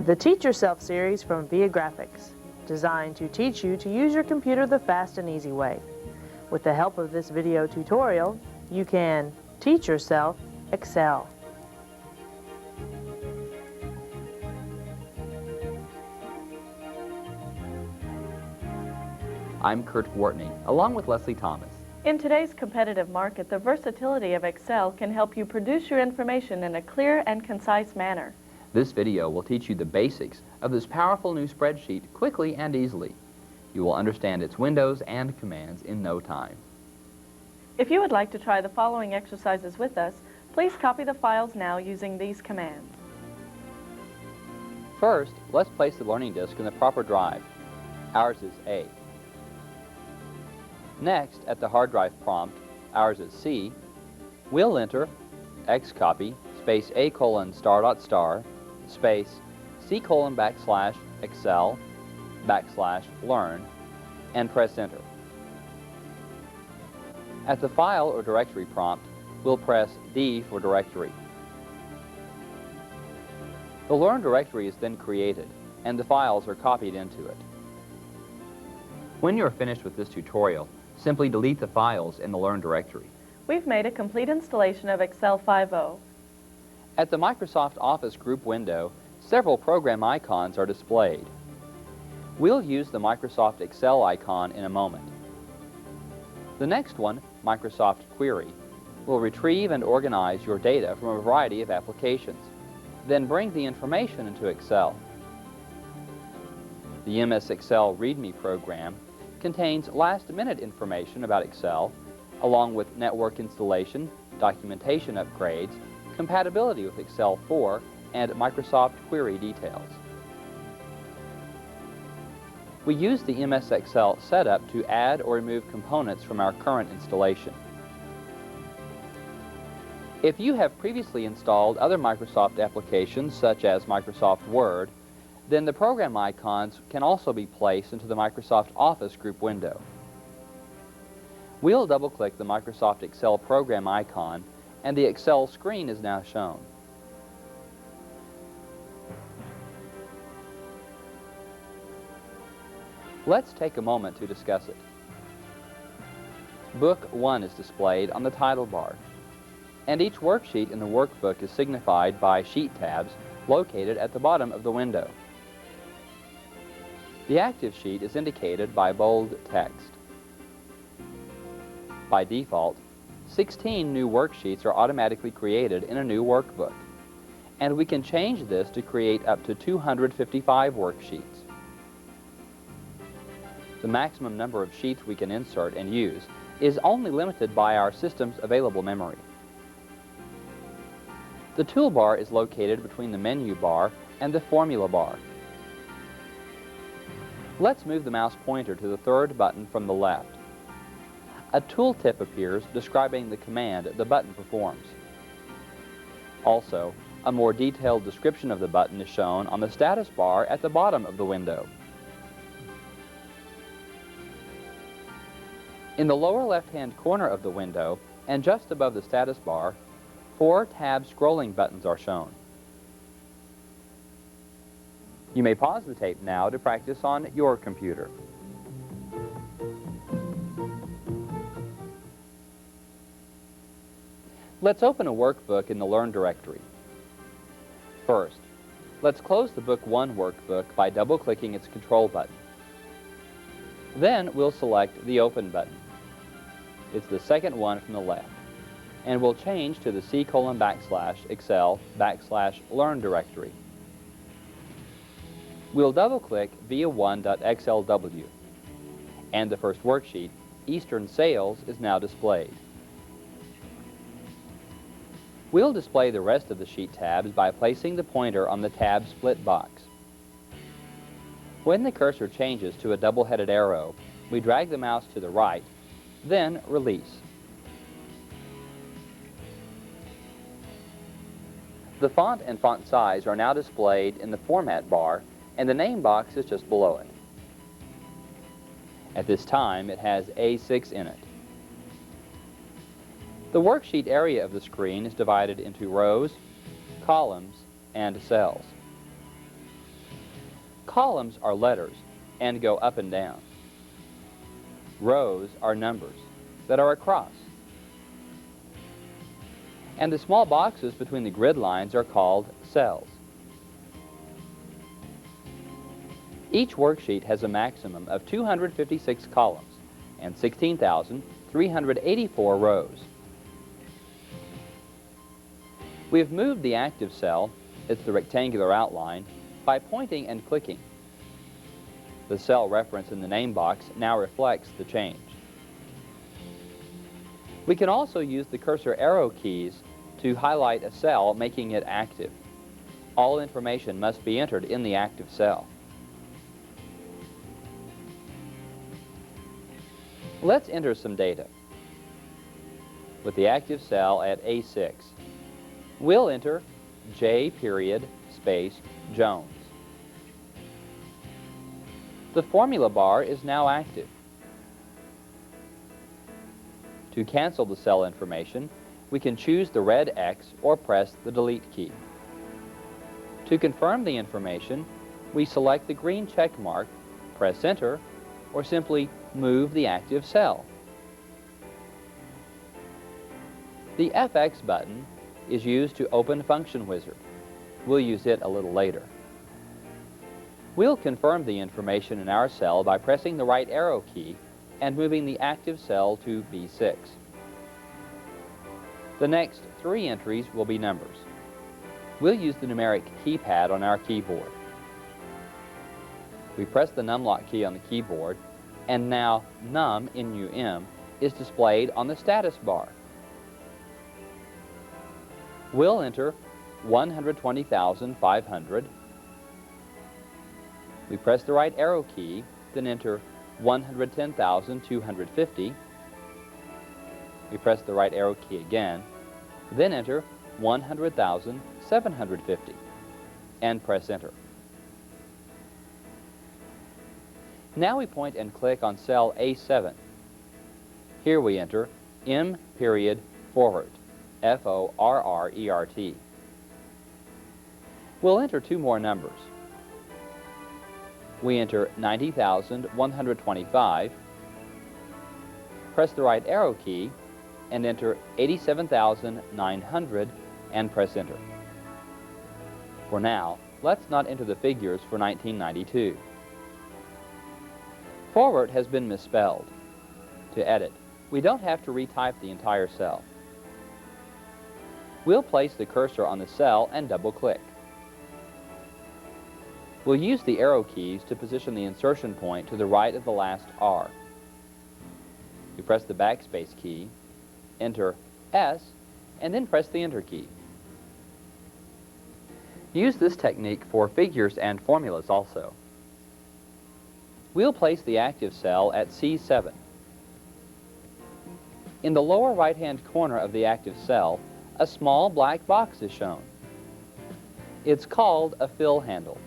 The Teach Yourself series from ViaGrafix, designed to teach you to use your computer the fast and easy way. With the help of this video tutorial, you can teach yourself Excel. I'm Kurt Wartney, along with Leslie Thomas. In today's competitive market, the versatility of Excel can help you produce your information in a clear and concise manner. This video will teach you the basics of this powerful new spreadsheet quickly and easily. You will understand its windows and commands in no time. If you would like to try the following exercises with us, please copy the files now using these commands. First, let's place the learning disk in the proper drive. Ours is A. Next, at the hard drive prompt, ours is C, we'll enter xcopy space A: star space C: Excel /learn and press enter. At the file or directory prompt, we'll press D for directory. The learn directory is then created and the files are copied into it. When you're finished with this tutorial, simply delete the files in the learn directory. We've made a complete installation of Excel 5.0. At the Microsoft Office group window, several program icons are displayed. We'll use the Microsoft Excel icon in a moment. The next one, Microsoft Query, will retrieve and organize your data from a variety of applications, then bring the information into Excel. The MS Excel README program contains last-minute information about Excel, along with network installation, documentation upgrades, compatibility with Excel 4, and Microsoft Query details. We use the MS Excel setup to add or remove components from our current installation. If you have previously installed other Microsoft applications such as Microsoft Word, then the program icons can also be placed into the Microsoft Office group window. We'll double-click the Microsoft Excel program icon and the Excel screen is now shown. Let's take a moment to discuss it. Book 1 is displayed on the title bar, and each worksheet in the workbook is signified by sheet tabs located at the bottom of the window. The active sheet is indicated by bold text. By default, 16 new worksheets are automatically created in a new workbook, and we can change this to create up to 255 worksheets. The maximum number of sheets we can insert and use is only limited by our system's available memory. The toolbar is located between the menu bar and the formula bar. Let's move the mouse pointer to the third button from the left. A tooltip appears describing the command the button performs. Also, a more detailed description of the button is shown on the status bar at the bottom of the window. In the lower left-hand corner of the window, and just above the status bar, 4 tab scrolling buttons are shown. You may pause the tape now to practice on your computer. Let's open a workbook in the Learn directory. First, let's close the Book 1 workbook by double-clicking its Control button. Then we'll select the Open button. It's the second one from the left, and we'll change to the C: Excel /Learn directory. We'll double-click via1.xlw, and the first worksheet, Eastern Sales, is now displayed. We'll display the rest of the sheet tabs by placing the pointer on the tab split box. When the cursor changes to a double-headed arrow, we drag the mouse to the right, then release. The font and font size are now displayed in the Format bar, and the name box is just below it. At this time, it has A6 in it. The worksheet area of the screen is divided into rows, columns, and cells. Columns are letters and go up and down. Rows are numbers that are across. And the small boxes between the grid lines are called cells. Each worksheet has a maximum of 256 columns and 16,384 rows. We have moved the active cell, it's the rectangular outline, by pointing and clicking. The cell reference in the name box now reflects the change. We can also use the cursor arrow keys to highlight a cell, making it active. All information must be entered in the active cell. Let's enter some data. With the active cell at A6, we'll enter J period space Jones. The formula bar is now active. To cancel the cell information, we can choose the red X or press the delete key. To confirm the information, we select the green check mark, press enter, or simply move the active cell. The FX button is used to open Function Wizard. We'll use it a little later. We'll confirm the information in our cell by pressing the right arrow key and moving the active cell to B6. The next 3 entries will be numbers. We'll use the numeric keypad on our keyboard. We press the numlock key on the keyboard, and now num, N-U-M, is displayed on the status bar. We'll enter 120,500. We press the right arrow key, then enter 110,250. We press the right arrow key again, then enter 100,750, and press enter. Now we point and click on cell A7. Here we enter M period forward, F-O-R-R-E-R-T. We'll enter 2 more numbers. We enter 90,125, press the right arrow key, and enter 87,900 and press enter. For now, let's not enter the figures for 1992. Forward has been misspelled. To edit, we don't have to retype the entire cell. We'll place the cursor on the cell and double-click. We'll use the arrow keys to position the insertion point to the right of the last R. We press the backspace key, enter S, and then press the enter key. Use this technique for figures and formulas also. We'll place the active cell at C7. In the lower right-hand corner of the active cell, a small black box is shown. It's called a fill handle.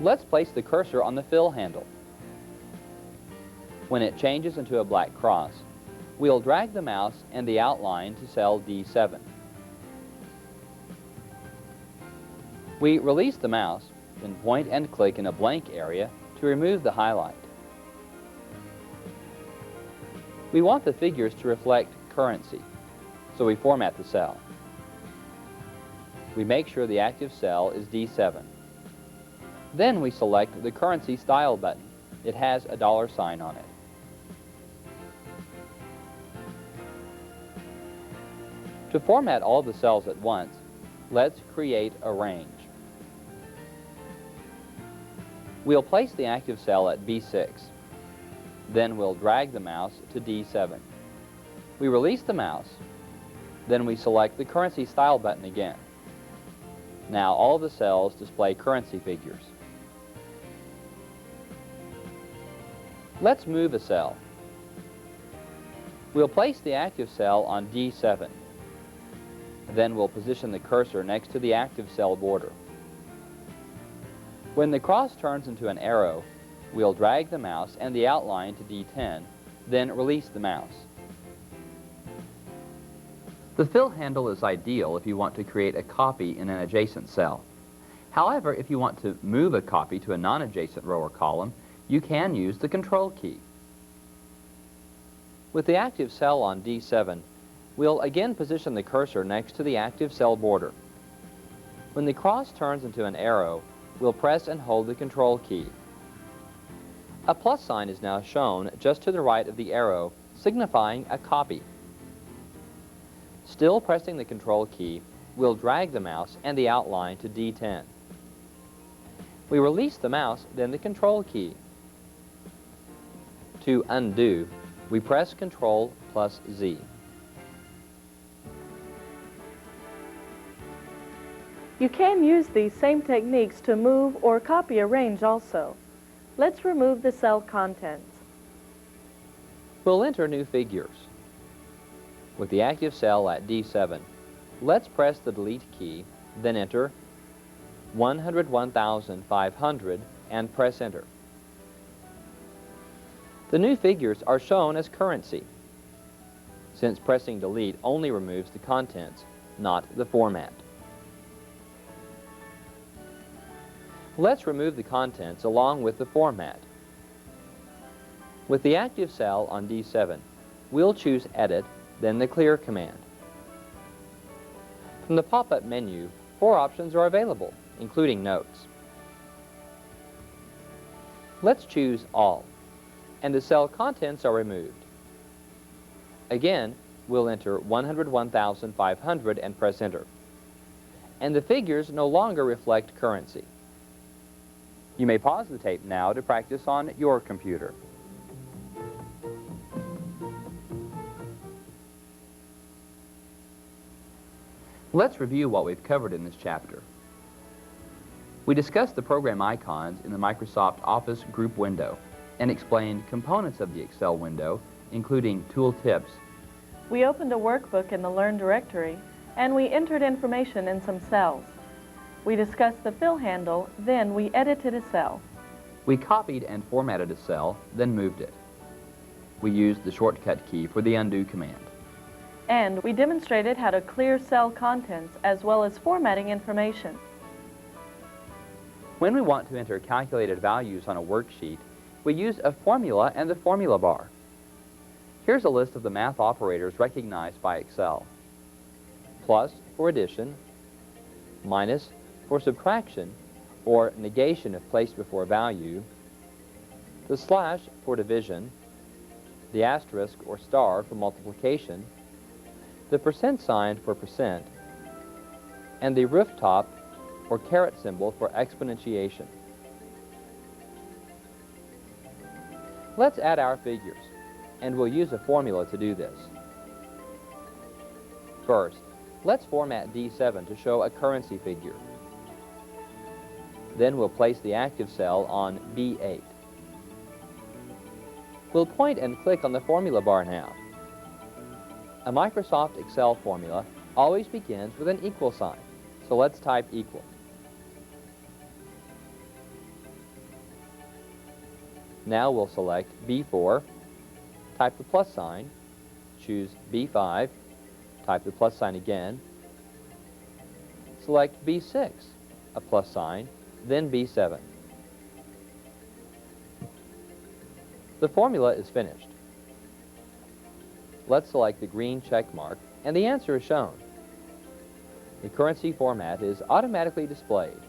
Let's place the cursor on the fill handle. When it changes into a black cross, we'll drag the mouse and the outline to cell D7. We release the mouse, then point and click in a blank area to remove the highlight. We want the figures to reflect currency, so we format the cell. We make sure the active cell is D7. Then we select the Currency Style button. It has a $sign on it. To format all the cells at once, let's create a range. We'll place the active cell at B6. Then we'll drag the mouse to D7. We release the mouse. Then we select the Currency Style button again. Now all the cells display currency figures. Let's move a cell. We'll place the active cell on D7. Then we'll position the cursor next to the active cell border. When the cross turns into an arrow, we'll drag the mouse and the outline to D10, then release the mouse. The fill handle is ideal if you want to create a copy in an adjacent cell. However, if you want to move a copy to a non-adjacent row or column, you can use the Control key. With the active cell on D7, we'll again position the cursor next to the active cell border. When the cross turns into an arrow, we'll press and hold the Control key. A plus sign is now shown just to the right of the arrow, signifying a copy. Still pressing the Control key, we'll drag the mouse and the outline to D10. We release the mouse, then the Control key. To undo, we press Control plus Z. You can use these same techniques to move or copy a range also. Let's remove the cell contents. We'll enter new figures. With the active cell at D7, let's press the Delete key, then enter 101,500 and press Enter. The new figures are shown as currency, since pressing Delete only removes the contents, not the format. Let's remove the contents along with the format. With the active cell on D7, we'll choose Edit, then the Clear command. From the pop-up menu, 4 options are available, including Notes. Let's choose All, and the cell contents are removed. Again, we'll enter 101,500 and press Enter. And the figures no longer reflect currency. You may pause the tape now to practice on your computer. Let's review what we've covered in this chapter. We discussed the program icons in the Microsoft Office group window and explained components of the Excel window, including tool tips. We opened a workbook in the Learn directory, and we entered information in some cells. We discussed the fill handle, then we edited a cell. We copied and formatted a cell, then moved it. We used the shortcut key for the undo command. And we demonstrated how to clear cell contents as well as formatting information. When we want to enter calculated values on a worksheet, we use a formula and the formula bar. Here's a list of the math operators recognized by Excel. Plus for addition, minus for subtraction or negation if placed before value, the slash for division, the asterisk or star for multiplication, the percent sign for percent, and the rooftop or caret symbol for exponentiation. Let's add our figures, and we'll use a formula to do this. First, let's format D7 to show a currency figure. Then we'll place the active cell on B8. We'll point and click on the formula bar now. A Microsoft Excel formula always begins with an equal sign, so let's type equal. Now we'll select B4, type the plus sign, choose B5, type the plus sign again, select B6, a plus sign, then B7. The formula is finished. Let's select the green check mark, and the answer is shown. The currency format is automatically displayed.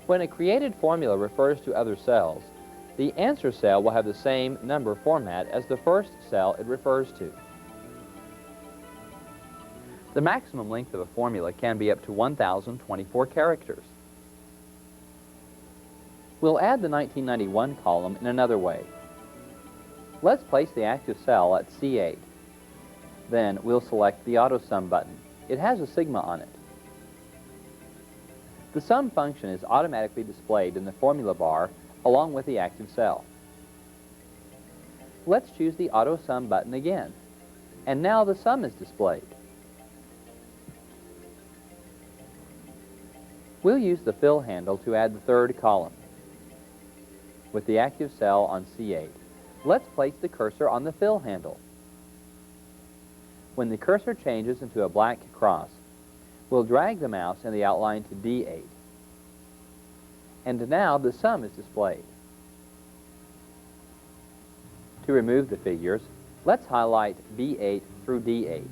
When a created formula refers to other cells, the answer cell will have the same number format as the first cell it refers to. The maximum length of a formula can be up to 1,024 characters. We'll add the 1991 column in another way. Let's place the active cell at C8. Then we'll select the AutoSum button. It has a sigma on it. The sum function is automatically displayed in the formula bar along with the active cell. Let's choose the AutoSum button again, and now the sum is displayed. We'll use the fill handle to add the third column. With the active cell on C8, let's place the cursor on the fill handle. When the cursor changes into a black cross, We'll drag the mouse and the outline to D8. And now the sum is displayed. To remove the figures, let's highlight B8 through D8.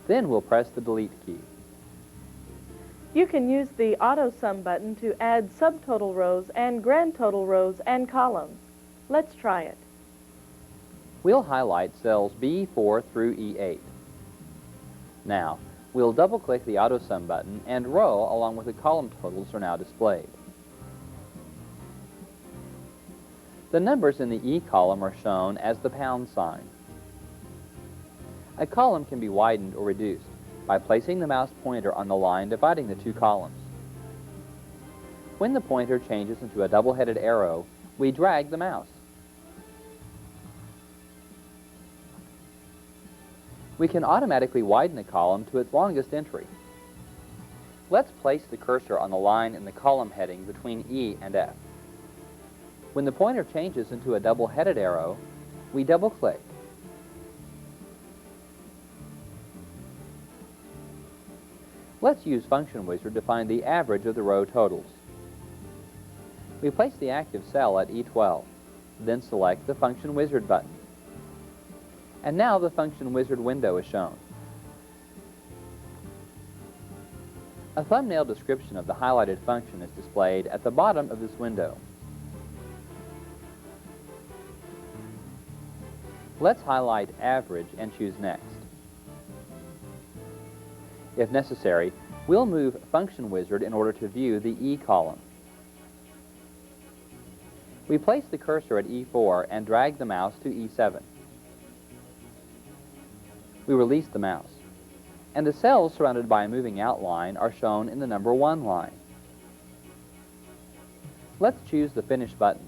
Then we'll press the delete key. You can use the Auto Sum button to add subtotal rows and grand total rows and columns. Let's try it. We'll highlight cells B4 through E8. Now, we'll double-click the Auto Sum button and row along with the column totals are now displayed. The numbers in the E column are shown as the pound sign. A column can be widened or reduced by placing the mouse pointer on the line dividing the two columns. When the pointer changes into a double-headed arrow, we drag the mouse. We can automatically widen a column to its longest entry. Let's place the cursor on the line in the column heading between E and F. When the pointer changes into a double-headed arrow, we double-click. Let's use Function Wizard to find the average of the row totals. We place the active cell at E12, then select the Function Wizard button. And now the Function Wizard window is shown. A thumbnail description of the highlighted function is displayed at the bottom of this window. Let's highlight Average and choose Next. If necessary, we'll move Function Wizard in order to view the E column. We place the cursor at E4 and drag the mouse to E7. We release the mouse, and the cells surrounded by a moving outline are shown in the number 1 line. Let's choose the Finish button.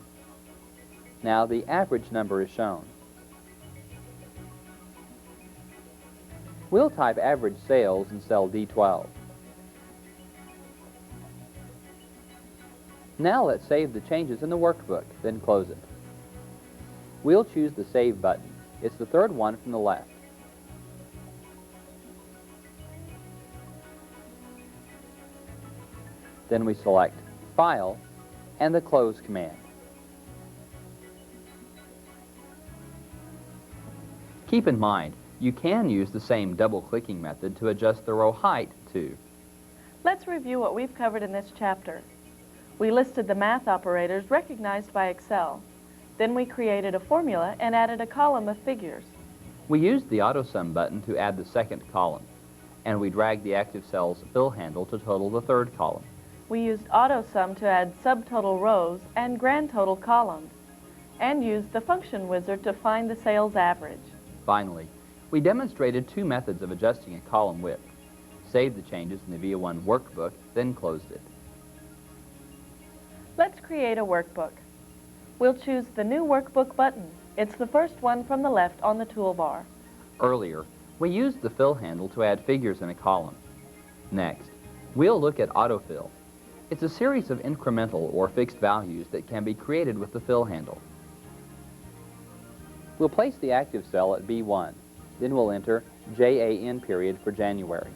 Now the average number is shown. We'll type average sales in cell D12. Now let's save the changes in the workbook, then close it. We'll choose the Save button. It's the third one from the left. Then we select File and the Close command. Keep in mind, you can use the same double-clicking method to adjust the row height too. Let's review what we've covered in this chapter. We listed the math operators recognized by Excel. Then we created a formula and added a column of figures. We used the Auto Sum button to add the second column, and we dragged the active cell's fill handle to total the third column. We used Auto Sum to add subtotal rows and grand total columns, and used the Function Wizard to find the sales average. Finally, we demonstrated two methods of adjusting a column width. Saved the changes in the VIA1 workbook, then closed it. Let's create a workbook. We'll choose the New Workbook button. It's the first one from the left on the toolbar. Earlier, we used the fill handle to add figures in a column. Next, we'll look at autofill. It's a series of incremental or fixed values that can be created with the fill handle. We'll place the active cell at B1. Then we'll enter JAN period for January.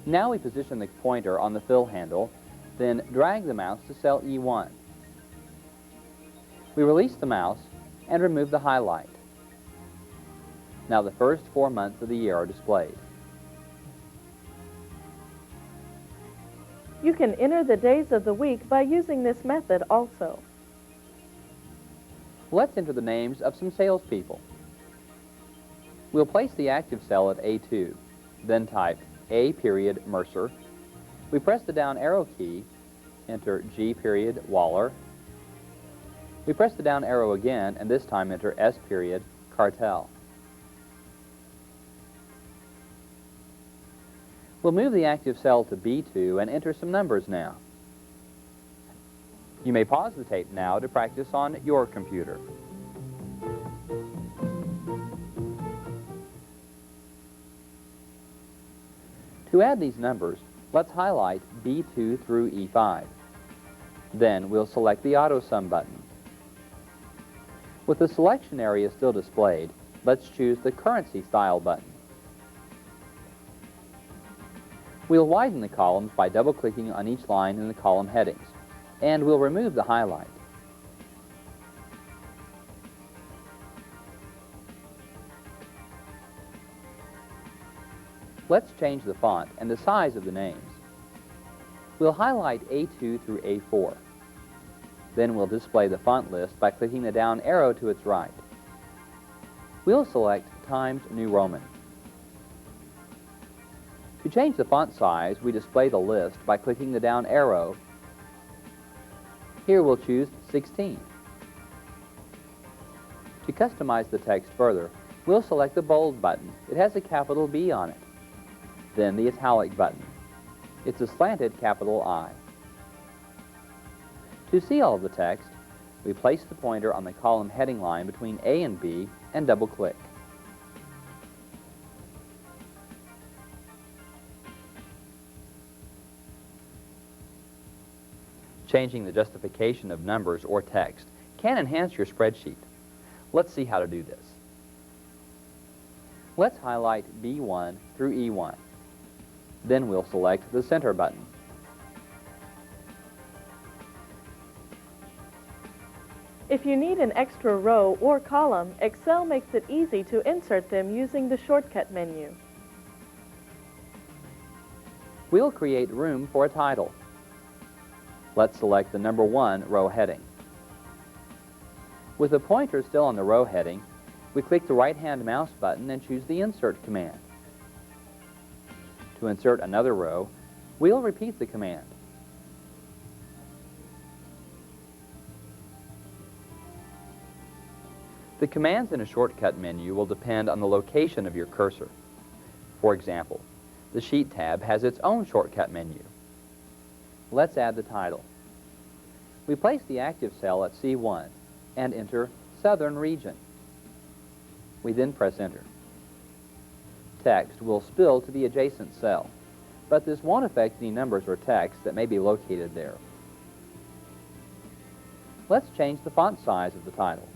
Now we position the pointer on the fill handle, then drag the mouse to cell E1. We release the mouse and remove the highlight. Now the first 4 months of the year are displayed. You can enter the days of the week by using this method also. Let's enter the names of some salespeople. We'll place the active cell at A2, then type A period Mercer. We press the down arrow key, enter G period Waller. We press the down arrow again, and this time enter S period Cartel. We'll move the active cell to B2 and enter some numbers now. You may pause the tape now to practice on your computer. To add these numbers, let's highlight B2 through E5. Then we'll select the Auto Sum button. With the selection area still displayed, let's choose the Currency Style button. We'll widen the columns by double-clicking on each line in the column headings, and we'll remove the highlight. Let's change the font and the size of the names. We'll highlight A2 through A4. Then we'll display the font list by clicking the down arrow to its right. We'll select Times New Roman. To change the font size, we display the list by clicking the down arrow. Here we'll choose 16. To customize the text further, we'll select the bold button. It has a capital B on it. Then the italic button. It's a slanted capital I. To see all of the text, we place the pointer on the column heading line between A and B and double-click. Changing the justification of numbers or text can enhance your spreadsheet. Let's see how to do this. Let's highlight B1 through E1. Then we'll select the center button. If you need an extra row or column, Excel makes it easy to insert them using the shortcut menu. We'll create room for a title. Let's select the number 1 row heading. With the pointer still on the row heading, we click the right-hand mouse button and choose the Insert command. To insert another row, we'll repeat the command. The commands in a shortcut menu will depend on the location of your cursor. For example, the Sheet tab has its own shortcut menu. Let's add the title. We place the active cell at C1 and enter Southern Region. We then press Enter. Text will spill to the adjacent cell, but this won't affect any numbers or text that may be located there. Let's change the font size of the title.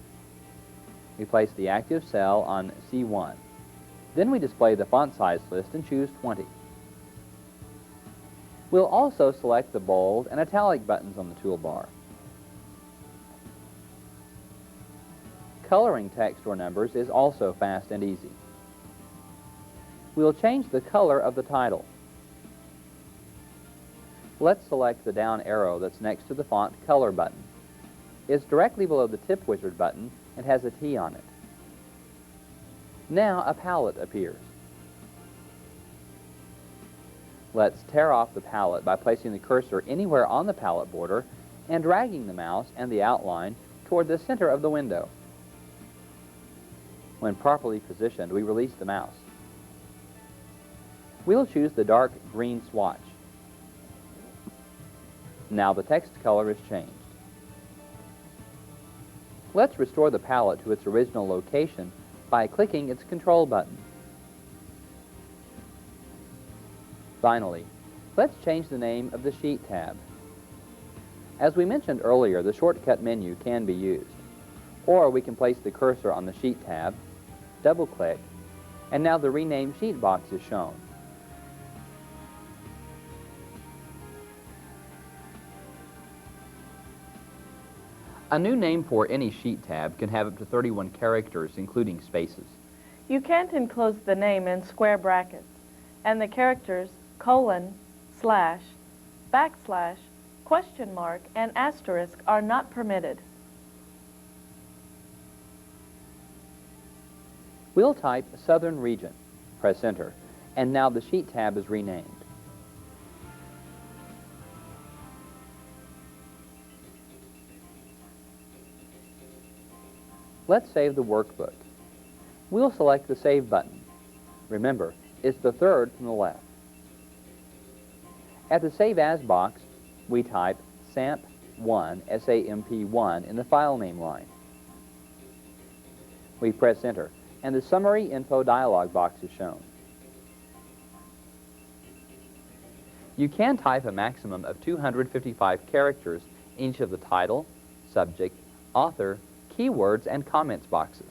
We place the active cell on C1. Then we display the font size list and choose 20. We'll also select the bold and italic buttons on the toolbar. Coloring text or numbers is also fast and easy. We'll change the color of the title. Let's select the down arrow that's next to the font color button. It's directly below the tip wizard button and has a T on it. Now a palette appears. Let's tear off the palette by placing the cursor anywhere on the palette border and dragging the mouse and the outline toward the center of the window. When properly positioned, we release the mouse. We'll choose the dark green swatch. Now the text color is changed. Let's restore the palette to its original location by clicking its Control button. Finally, let's change the name of the Sheet tab. As we mentioned earlier, the shortcut menu can be used, or we can place the cursor on the Sheet tab, double-click, and now the Rename Sheet box is shown. A new name for any Sheet tab can have up to 31 characters, including spaces. You can't enclose the name in square brackets, and the characters colon, slash, backslash, question mark, and asterisk are not permitted. We'll type Southern Region, press Enter, and now the Sheet tab is renamed. Let's save the workbook. We'll select the Save button. Remember, it's the third from the left. At the Save As box, we type SAMP1, S-A-M-P1, in the file name line. We press Enter, and the Summary Info dialog box is shown. You can type a maximum of 255 characters in each of the title, subject, author, keywords, and comments boxes.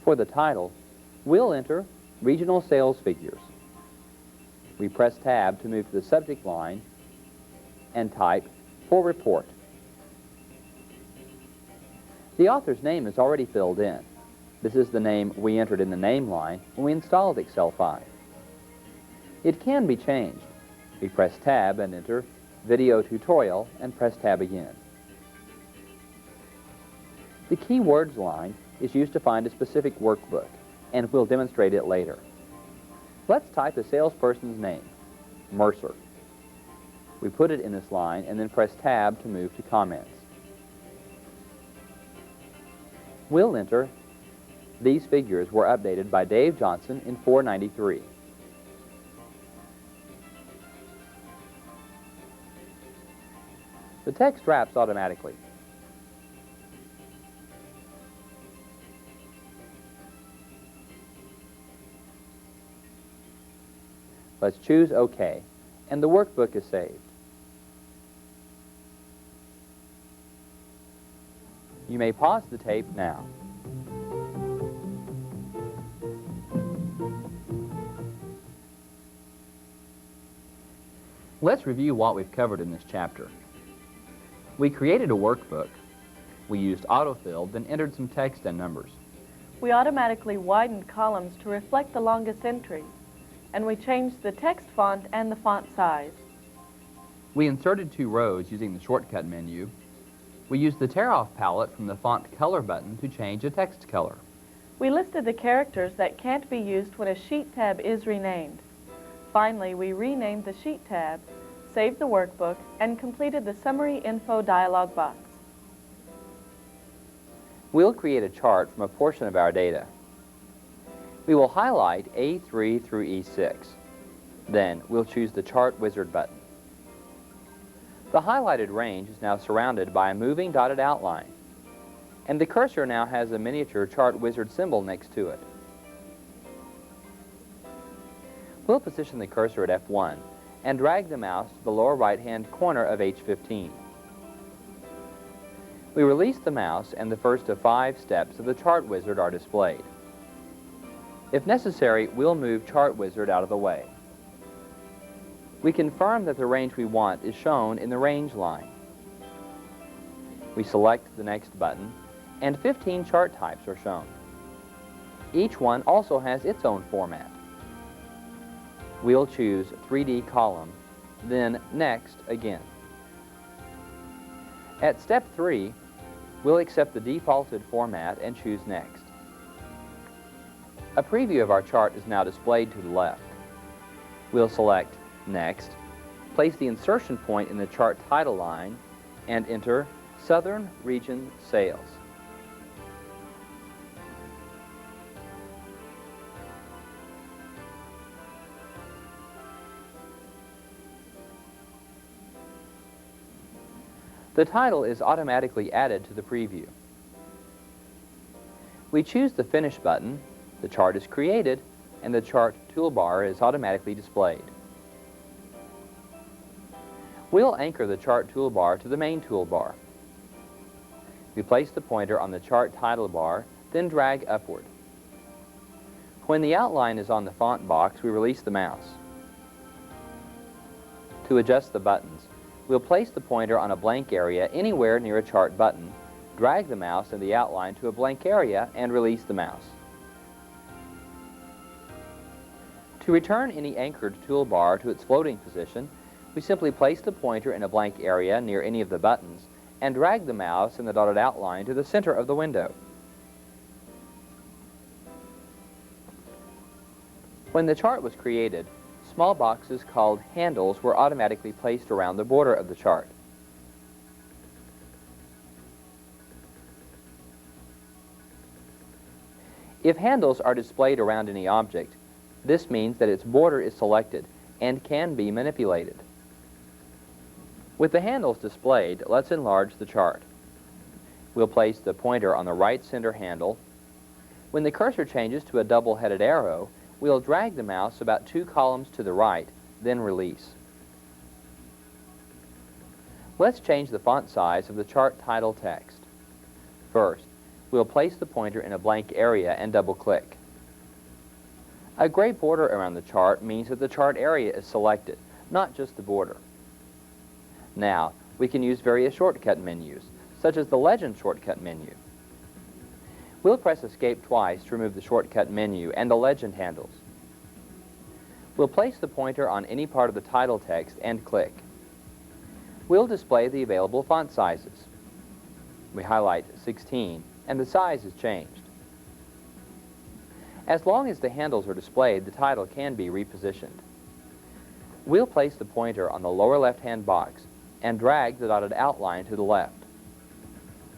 For the title, we'll enter Regional Sales Figures. We press Tab to move to the subject line and type for report. The author's name is already filled in. This is the name we entered in the name line when we installed Excel 5. It can be changed. We press Tab and enter Video Tutorial and press Tab again. The Keywords line is used to find a specific workbook, and we'll demonstrate it later. Let's type a salesperson's name, Mercer. We put it in this line and then press Tab to move to comments. We'll enter these figures were updated by Dave Johnson in 493. The text wraps automatically. Let's choose OK, and the workbook is saved. You may pause the tape now. Let's review what we've covered in this chapter. We created a workbook. We used autofill, then entered some text and numbers. We automatically widened columns to reflect the longest entry, and we changed the text font and the font size. We inserted 2 rows using the shortcut menu. We used the tear-off palette from the font color button to change a text color. We listed the characters that can't be used when a sheet tab is renamed. Finally, we renamed the sheet tab, saved the workbook, and completed the Summary Info dialog box. We'll create a chart from a portion of our data. We will highlight A3 through E6. Then we'll choose the Chart Wizard button. The highlighted range is now surrounded by a moving dotted outline, and the cursor now has a miniature Chart Wizard symbol next to it. We'll position the cursor at F1 and drag the mouse to the lower right-hand corner of H15. We release the mouse and the first of 5 steps of the Chart Wizard are displayed. If necessary, we'll move Chart Wizard out of the way. We confirm that the range we want is shown in the range line. We select the next button, and 15 chart types are shown. Each one also has its own format. We'll choose 3D column, then Next again. At step 3, we'll accept the defaulted format and choose Next. A preview of our chart is now displayed to the left. We'll select Next, place the insertion point in the chart title line, and enter Southern Region Sales. The title is automatically added to the preview. We choose the Finish button, the chart is created, and the chart toolbar is automatically displayed. We'll anchor the chart toolbar to the main toolbar. We place the pointer on the chart title bar, then drag upward. When the outline is on the font box, we release the mouse. To adjust the buttons, we'll place the pointer on a blank area anywhere near a chart button, drag the mouse and the outline to a blank area, and release the mouse. To return any anchored toolbar to its floating position, we simply place the pointer in a blank area near any of the buttons and drag the mouse and the dotted outline to the center of the window. When the chart was created, small boxes called handles were automatically placed around the border of the chart. If handles are displayed around any object, this means that its border is selected and can be manipulated. With the handles displayed, let's enlarge the chart. We'll place the pointer on the right center handle. When the cursor changes to a double-headed arrow, we'll drag the mouse about 2 columns to the right, then release. Let's change the font size of the chart title text. First, we'll place the pointer in a blank area and double-click. A gray border around the chart means that the chart area is selected, not just the border. Now, we can use various shortcut menus, such as the Legend shortcut menu. We'll press Escape twice to remove the shortcut menu and the Legend handles. We'll place the pointer on any part of the title text and click. We'll display the available font sizes. We highlight 16, and the size is changed. As long as the handles are displayed, the title can be repositioned. We'll place the pointer on the lower left-hand box and drag the dotted outline to the left.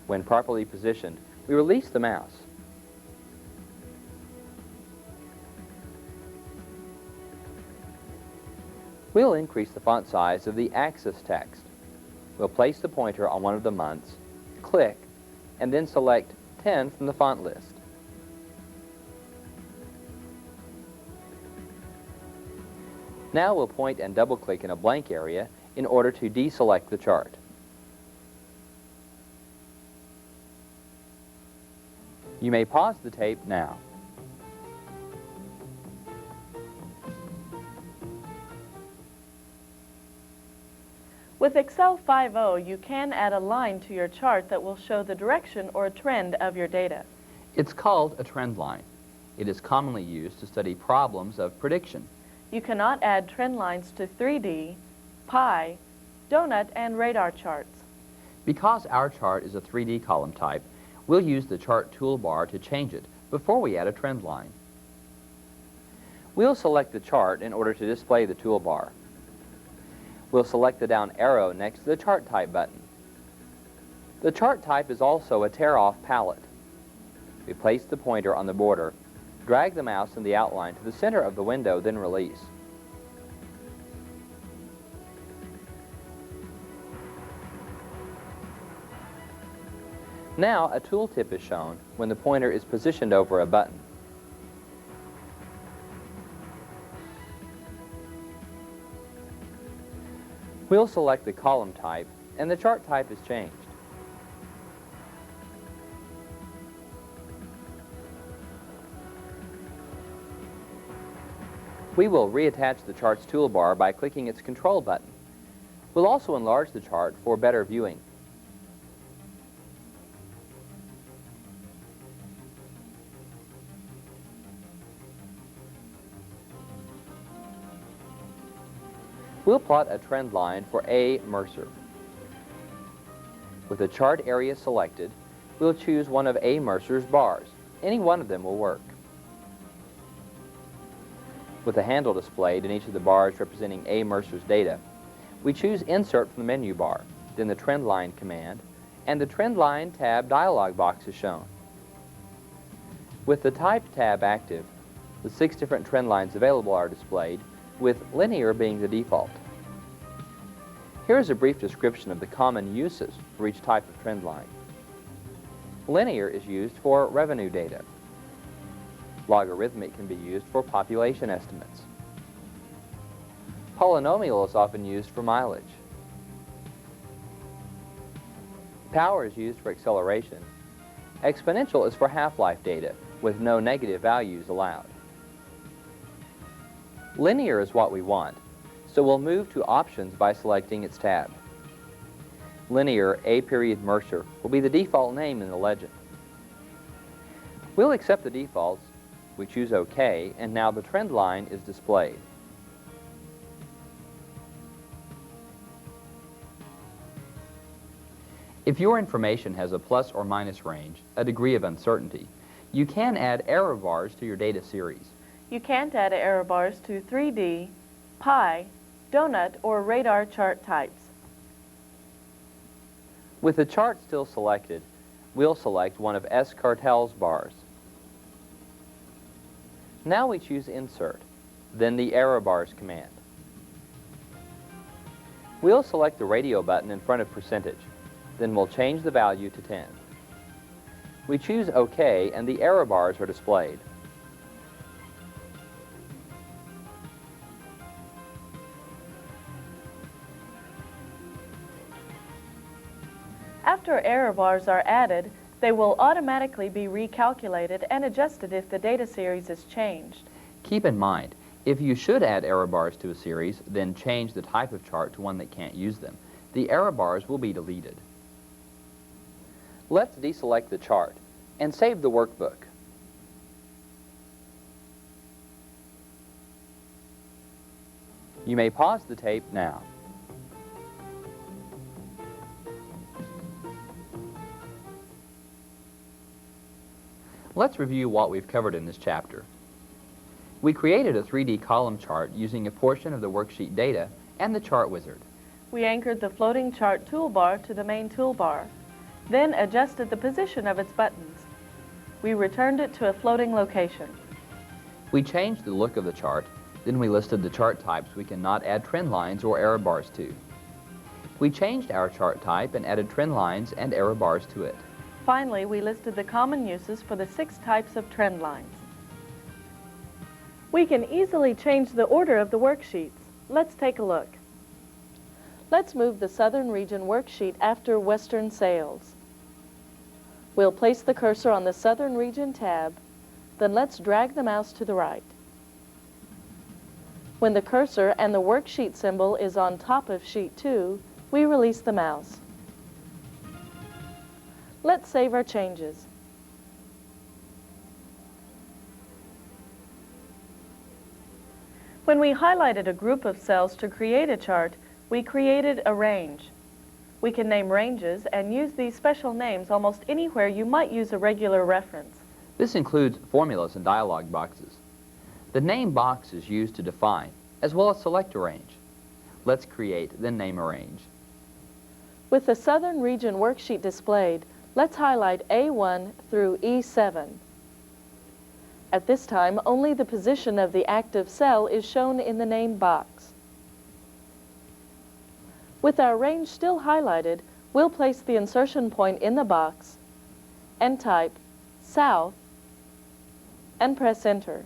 When properly positioned, we release the mouse. We'll increase the font size of the Axis text. We'll place the pointer on one of the months, click, and then select 10 from the font list. Now we'll point and double-click in a blank area in order to deselect the chart. You may pause the tape now. With Excel 5.0, you can add a line to your chart that will show the direction or trend of your data. It's called a trend line. It is commonly used to study problems of prediction. You cannot add trend lines to 3D, pie, donut, and radar charts. Because our chart is a 3D column type, we'll use the Chart toolbar to change it before we add a trend line. We'll select the chart in order to display the toolbar. We'll select the down arrow next to the Chart Type button. The chart type is also a tear-off palette. We place the pointer on the border, drag the mouse and the outline to the center of the window, then release. Now, a tooltip is shown when the pointer is positioned over a button. We'll select the column type, and the chart type is changed. We will reattach the chart's toolbar by clicking its control button. We'll also enlarge the chart for better viewing. We'll plot a trend line for A. Mercer. With the chart area selected, we'll choose one of A. Mercer's bars. Any one of them will work. With a handle displayed in each of the bars representing A. Mercer's data, we choose Insert from the menu bar, then the Trend Line command, and the Trend Line tab dialog box is shown. With the Type tab active, the 6 different trend lines available are displayed, with linear being the default. Here is a brief description of the common uses for each type of trend line. Linear is used for revenue data. Logarithmic can be used for population estimates. Polynomial is often used for mileage. Power is used for acceleration. Exponential is for half-life data, with no negative values allowed. Linear is what we want, so we'll move to Options by selecting its tab. Linear A. Mercer will be the default name in the legend. We'll accept the defaults, we choose OK, and now the trend line is displayed. If your information has a plus or minus range, a degree of uncertainty, you can add error bars to your data series. You can't add error bars to 3D, pie, donut, or radar chart types. With the chart still selected, we'll select one of S. Cartel's bars. Now we choose Insert, then the Error Bars command. We'll select the radio button in front of percentage, then we'll change the value to 10. We choose OK, and the error bars are displayed. After error bars are added, they will automatically be recalculated and adjusted if the data series is changed. Keep in mind, if you should add error bars to a series, then change the type of chart to one that can't use them. The error bars will be deleted. Let's deselect the chart and save the workbook. You may pause the tape now. Let's review what we've covered in this chapter. We created a 3D column chart using a portion of the worksheet data and the chart wizard. We anchored the floating chart toolbar to the main toolbar, then adjusted the position of its buttons. We returned it to a floating location. We changed the look of the chart, then we listed the chart types we cannot add trend lines or error bars to. We changed our chart type and added trend lines and error bars to it. Finally, we listed the common uses for the 6 types of trend lines. We can easily change the order of the worksheets. Let's take a look. Let's move the Southern Region worksheet after Western Sales. We'll place the cursor on the Southern Region tab, then let's drag the mouse to the right. When the cursor and the worksheet symbol is on top of Sheet 2, we release the mouse. Let's save our changes. When we highlighted a group of cells to create a chart, we created a range. We can name ranges and use these special names almost anywhere you might use a regular reference. This includes formulas and dialog boxes. The name box is used to define, as well as select a range. Let's create, then name a range. With the Southern Region worksheet displayed, let's highlight A1 through E7. At this time, only the position of the active cell is shown in the name box. With our range still highlighted, we'll place the insertion point in the box and type South and press Enter.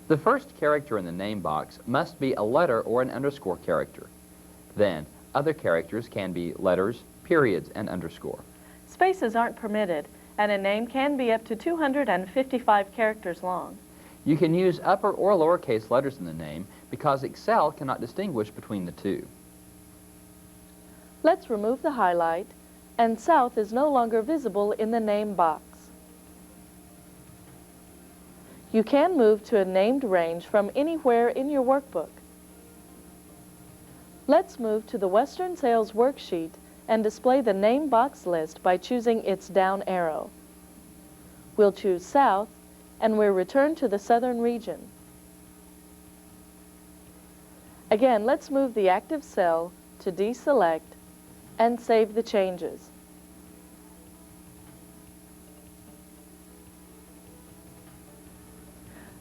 The first character in the name box must be a letter or an underscore character. Then, other characters can be letters, periods, and underscore. Spaces aren't permitted, and a name can be up to 255 characters long. You can use upper or lowercase letters in the name because Excel cannot distinguish between the two. Let's remove the highlight, and South is no longer visible in the name box. You can move to a named range from anywhere in your workbook. Let's move to the Western Sales worksheet and display the name box list by choosing its down arrow. We'll choose South, and we'll return to the Southern Region. Again, let's move the active cell to deselect and save the changes.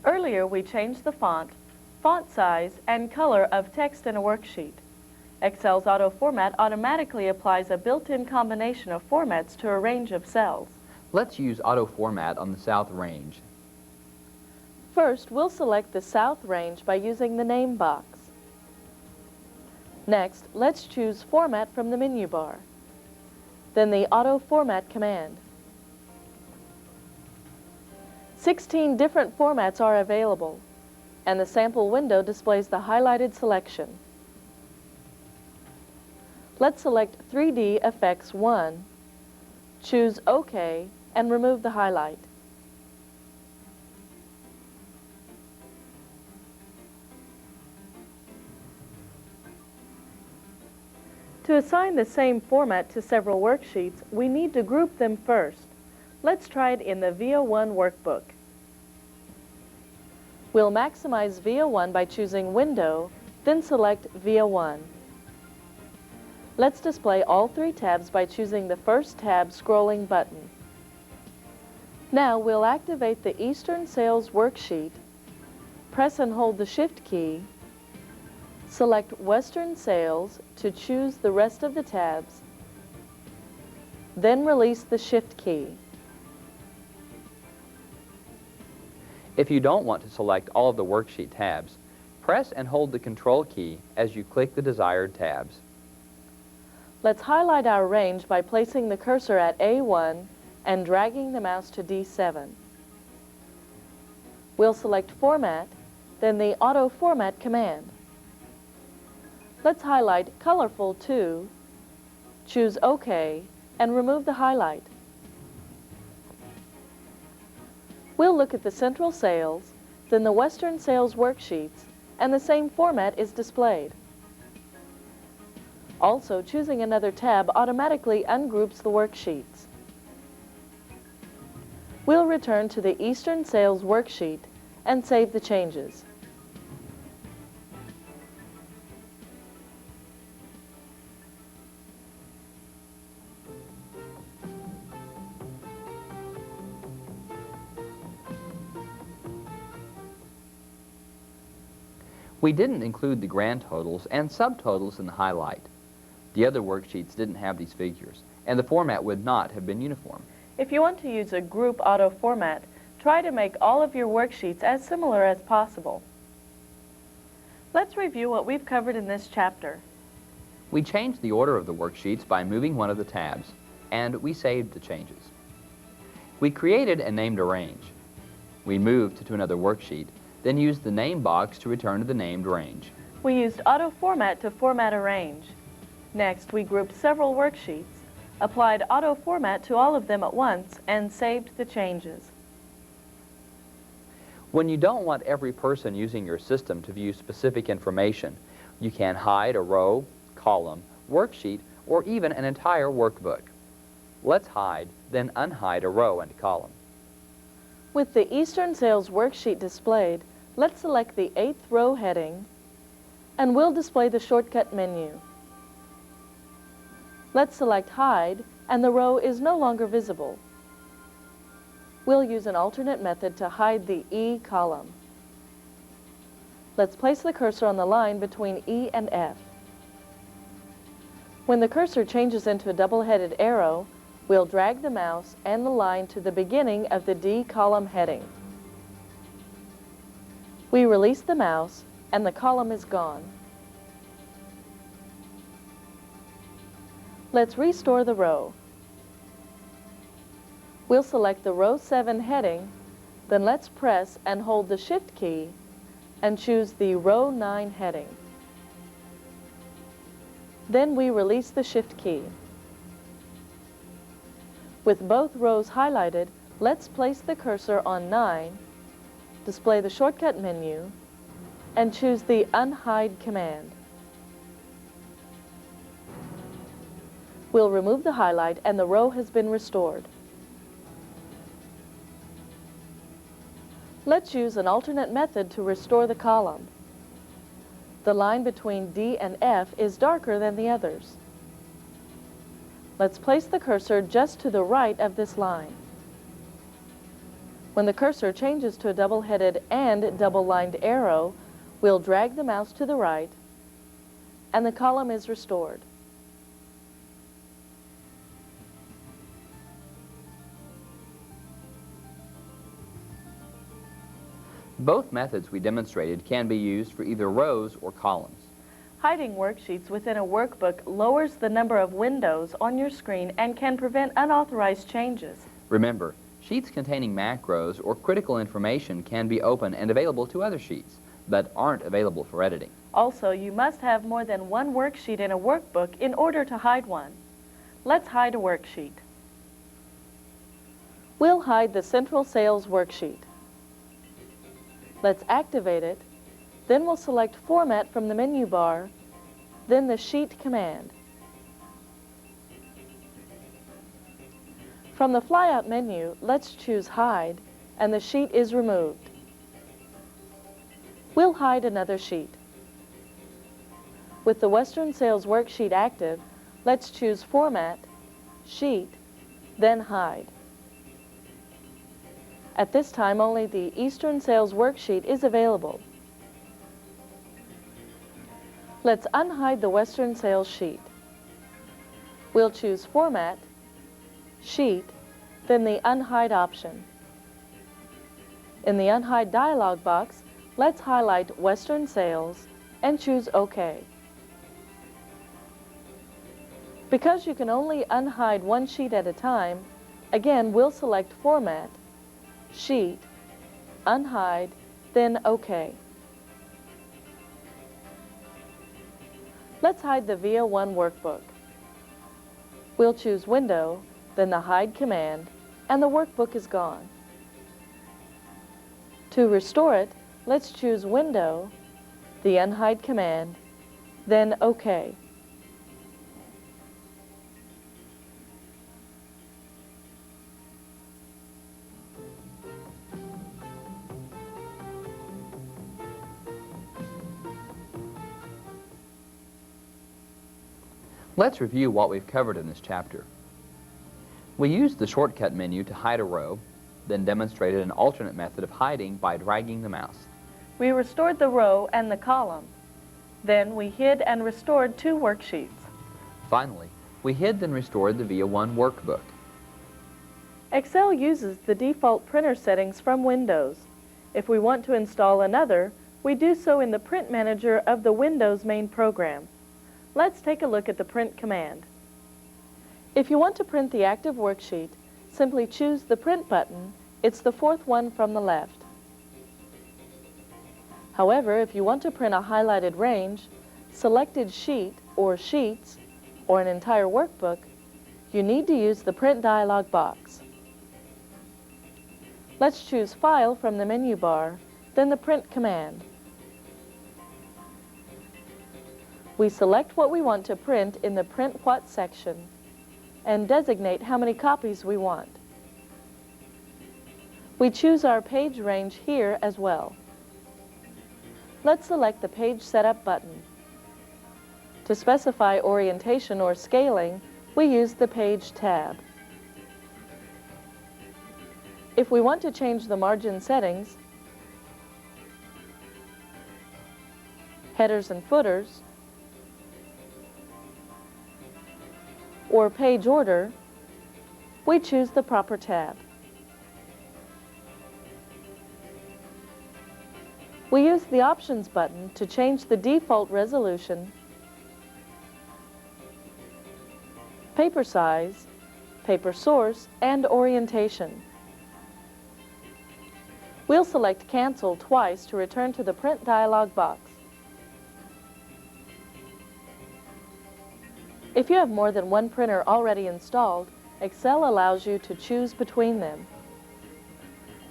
Earlier, we changed the font size, and color of text in a worksheet. Excel's auto format automatically applies a built-in combination of formats to a range of cells. Let's use auto format on the South range. First, we'll select the South range by using the name box. Next, let's choose Format from the menu bar, then the Auto Format command. 16 different formats are available, and the sample window displays the highlighted selection. Let's select 3D Effects 1, choose OK, and remove the highlight. To assign the same format to several worksheets, we need to group them first. Let's try it in the VIA1 workbook. We'll maximize VIA1 by choosing Window, then select VIA1. Let's display all 3 tabs by choosing the first tab scrolling button. Now we'll activate the Eastern Sales worksheet, press and hold the Shift key, select Western Sales to choose the rest of the tabs, then release the Shift key. If you don't want to select all of the worksheet tabs, press and hold the Control key as you click the desired tabs. Let's highlight our range by placing the cursor at A1 and dragging the mouse to D7. We'll select Format, then the Auto Format command. Let's highlight Colorful 2, choose OK, and remove the highlight. We'll look at the central sales, then the Western sales worksheets, and the same format is displayed. Also, choosing another tab automatically ungroups the worksheets. We'll return to the Eastern Sales worksheet and save the changes. We didn't include the grand totals and subtotals in the highlight. The other worksheets didn't have these figures, and the format would not have been uniform. If you want to use a group auto format, try to make all of your worksheets as similar as possible. Let's review what we've covered in this chapter. We changed the order of the worksheets by moving one of the tabs, and we saved the changes. We created and named a range. We moved to another worksheet, then used the name box to return to the named range. We used auto format to format a range. Next, we grouped several worksheets, applied auto format to all of them at once, and saved the changes. When you don't want every person using your system to view specific information, you can hide a row, column, worksheet, or even an entire workbook. Let's hide, then unhide a row and column. With the Eastern Sales worksheet displayed, let's select the 8th row heading, and we'll display the shortcut menu. Let's select Hide, and the row is no longer visible. We'll use an alternate method to hide the E column. Let's place the cursor on the line between E and F. When the cursor changes into a double-headed arrow, we'll drag the mouse and the line to the beginning of the D column heading. We release the mouse, and the column is gone. Let's restore the row. We'll select the row 7 heading, then let's press and hold the Shift key and choose the row 9 heading. Then we release the Shift key. With both rows highlighted, let's place the cursor on 9, display the shortcut menu, and choose the Unhide command. We'll remove the highlight and the row has been restored. Let's use an alternate method to restore the column. The line between D and F is darker than the others. Let's place the cursor just to the right of this line. When the cursor changes to a double-headed and double-lined arrow, we'll drag the mouse to the right, and the column is restored. Both methods we demonstrated can be used for either rows or columns. Hiding worksheets within a workbook lowers the number of windows on your screen and can prevent unauthorized changes. Remember, sheets containing macros or critical information can be open and available to other sheets, but aren't available for editing. Also, you must have more than one worksheet in a workbook in order to hide one. Let's hide a worksheet. We'll hide the Central Sales worksheet. Let's activate it, then we'll select Format from the menu bar, then the Sheet command. From the flyout menu, let's choose Hide, and the sheet is removed. We'll hide another sheet. With the Western Sales worksheet active, let's choose Format, Sheet, then Hide. At this time, only the Eastern Sales worksheet is available. Let's unhide the Western Sales sheet. We'll choose Format, Sheet, then the Unhide option. In the Unhide dialog box, let's highlight Western Sales and choose OK. Because you can only unhide one sheet at a time, Again, we'll select Format, Sheet, Unhide, then OK. Let's hide the VIA 1 workbook. We'll choose Window, then the Hide command, and the workbook is gone. To restore it, let's choose Window, the Unhide command, then OK. Let's review what we've covered in this chapter. We used the shortcut menu to hide a row, then demonstrated an alternate method of hiding by dragging the mouse. We restored the row and the column. Then we hid and restored 2 worksheets. Finally, we hid then restored the VIA 1 workbook. Excel uses the default printer settings from Windows. If we want to install another, we do so in the Print Manager of the Windows main program. Let's take a look at the print command. If you want to print the active worksheet, simply choose the Print button. It's the 4th one from the left. However, if you want to print a highlighted range, selected sheet or sheets, or an entire workbook, you need to use the Print dialog box. Let's choose File from the menu bar, then the Print command. We select what we want to print in the Print What section and designate how many copies we want. We choose our page range here as well. Let's select the Page Setup button. To specify orientation or scaling, we use the Page tab. If we want to change the margin settings, headers and footers, or page order, we choose the proper tab. We use the Options button to change the default resolution, paper size, paper source, and orientation. We'll select Cancel twice to return to the Print dialog box. If you have more than one printer already installed, Excel allows you to choose between them.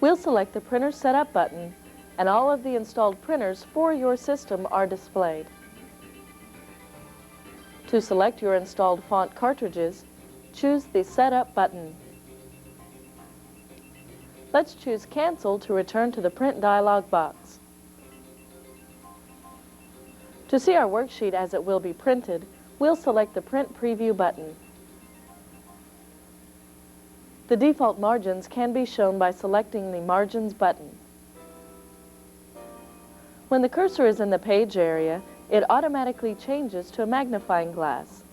We'll select the Printer Setup button, and all of the installed printers for your system are displayed. To select your installed font cartridges, choose the Setup button. Let's choose Cancel to return to the Print dialog box. To see our worksheet as it will be printed, we'll select the Print Preview button. The default margins can be shown by selecting the Margins button. When the cursor is in the page area, it automatically changes to a magnifying glass.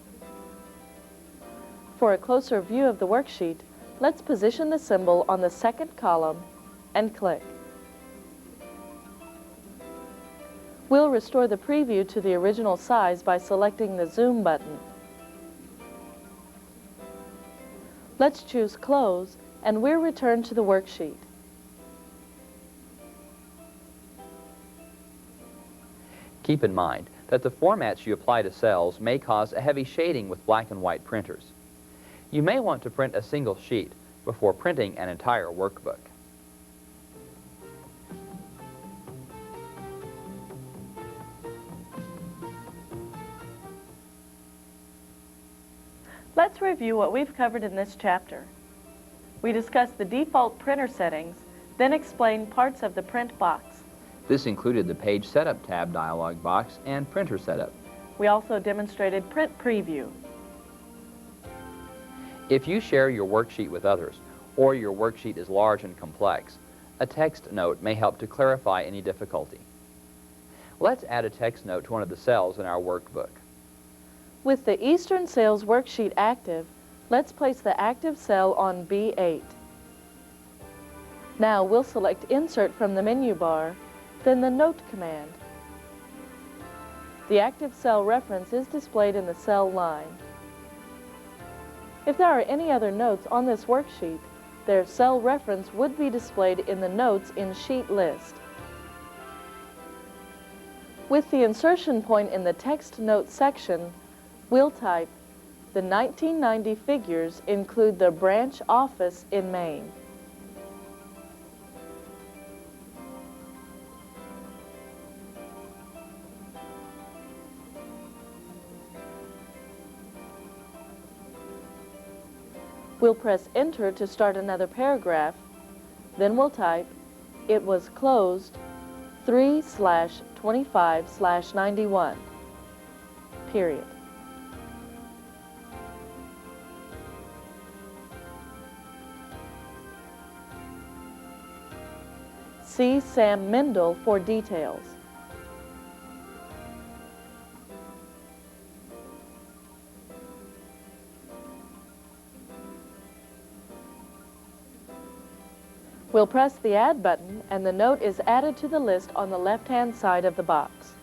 For a closer view of the worksheet, let's position the symbol on the second column and click. We'll restore the preview to the original size by selecting the Zoom button. Let's choose Close, and we're returned to the worksheet. Keep in mind that the formats you apply to cells may cause a heavy shading with black and white printers. You may want to print a single sheet before printing an entire workbook. Let's review what we've covered in this chapter. We discussed the default printer settings, then explained parts of the print box. This included the Page Setup tab dialog box and Printer Setup. We also demonstrated Print Preview. If you share your worksheet with others, or your worksheet is large and complex, a text note may help to clarify any difficulty. Let's add a text note to one of the cells in our workbook. With the Eastern Sales worksheet active, let's place the active cell on B8. Now we'll select Insert from the menu bar, then the Note command. The active cell reference is displayed in the cell line. If there are any other notes on this worksheet, their cell reference would be displayed in the Notes in Sheet list. With the insertion point in the Text Notes section, we'll type, "The 1990 figures include the branch office in Maine." We'll press Enter to start another paragraph, then we'll type, "It was closed 3/25/91, period." See Sam Mendel for details. We'll press the Add button and the note is added to the list on the left-hand side of the box.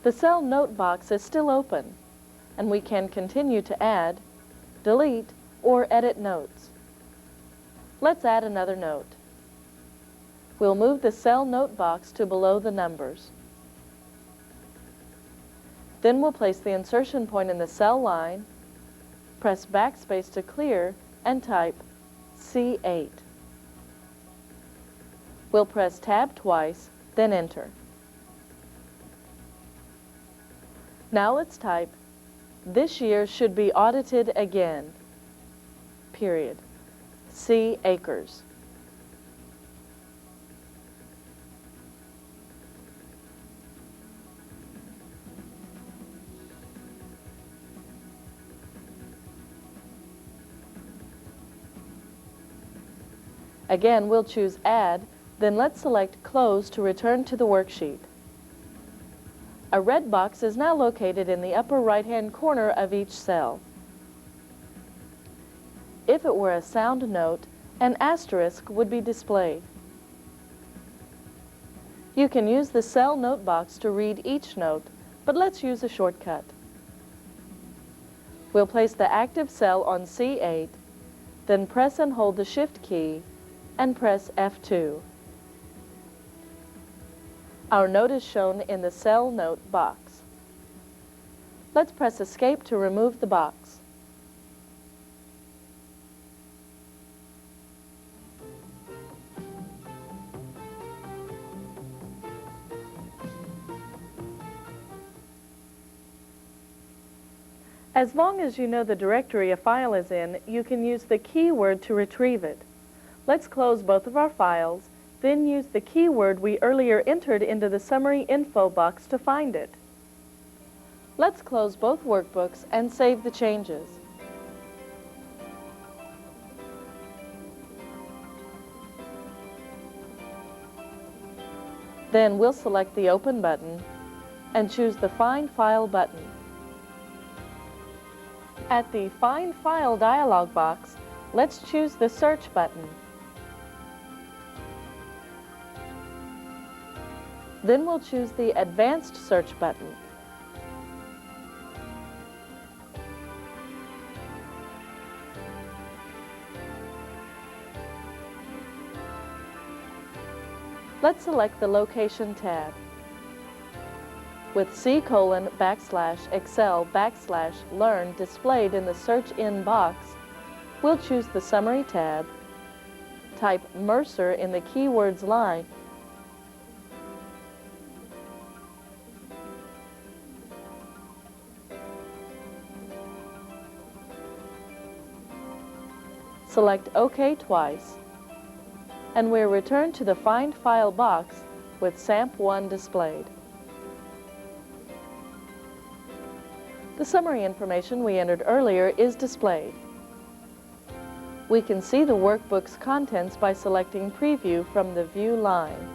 The cell note box is still open, and we can continue to add, delete, or edit notes. Let's add another note. We'll move the cell note box to below the numbers. Then we'll place the insertion point in the cell line, press backspace to clear, and type C8. We'll press Tab twice, then Enter. Now let's type, "This year should be audited again, period. C. Acres." Again, we'll choose Add, then let's select Close to return to the worksheet. A red box is now located in the upper right-hand corner of each cell. If it were a sound note, an asterisk would be displayed. You can use the cell note box to read each note, but let's use a shortcut. We'll place the active cell on C8, then press and hold the Shift key, and press F2. Our note is shown in the cell note box. Let's press Escape to remove the box. As long as you know the directory a file is in, you can use the keyword to retrieve it. Let's close both of our files, then use the keyword we earlier entered into the summary info box to find it. Let's close both workbooks and save the changes. Then we'll select the Open button and choose the Find File button. At the Find File dialog box, let's choose the Search button. Then we'll choose the Advanced Search button. Let's select the Location tab. With C:\\Excel\Learn displayed in the Search In box, we'll choose the Summary tab, type Mercer in the Keywords line, select OK twice, and we're returned to the Find File box with SAMP1 displayed. The summary information we entered earlier is displayed. We can see the workbook's contents by selecting Preview from the View line.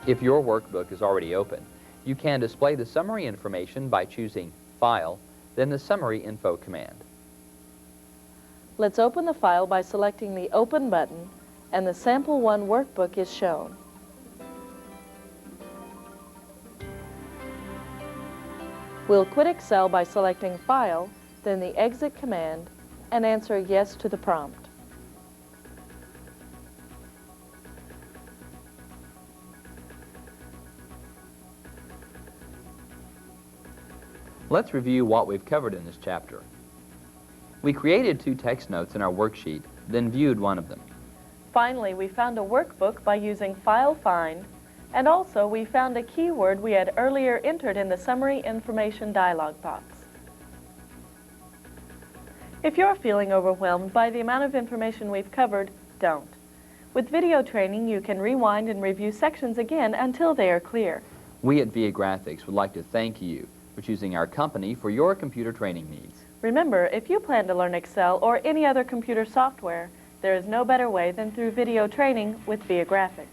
If your workbook is already open, you can display the summary information by choosing File, then the Summary Info command. Let's open the file by selecting the Open button, and the Sample 1 workbook is shown. We'll quit Excel by selecting File, then the Exit command, and answer yes to the prompt. Let's review what we've covered in this chapter. We created 2 text notes in our worksheet, then viewed one of them. Finally, we found a workbook by using File Find, and also we found a keyword we had earlier entered in the Summary Information dialog box. If you're feeling overwhelmed by the amount of information we've covered, don't. With video training, you can rewind and review sections again until they are clear. We at ViaGrafix would like to thank you for choosing our company for your computer training needs. Remember, if you plan to learn Excel or any other computer software, there is no better way than through video training with ViaGrafix.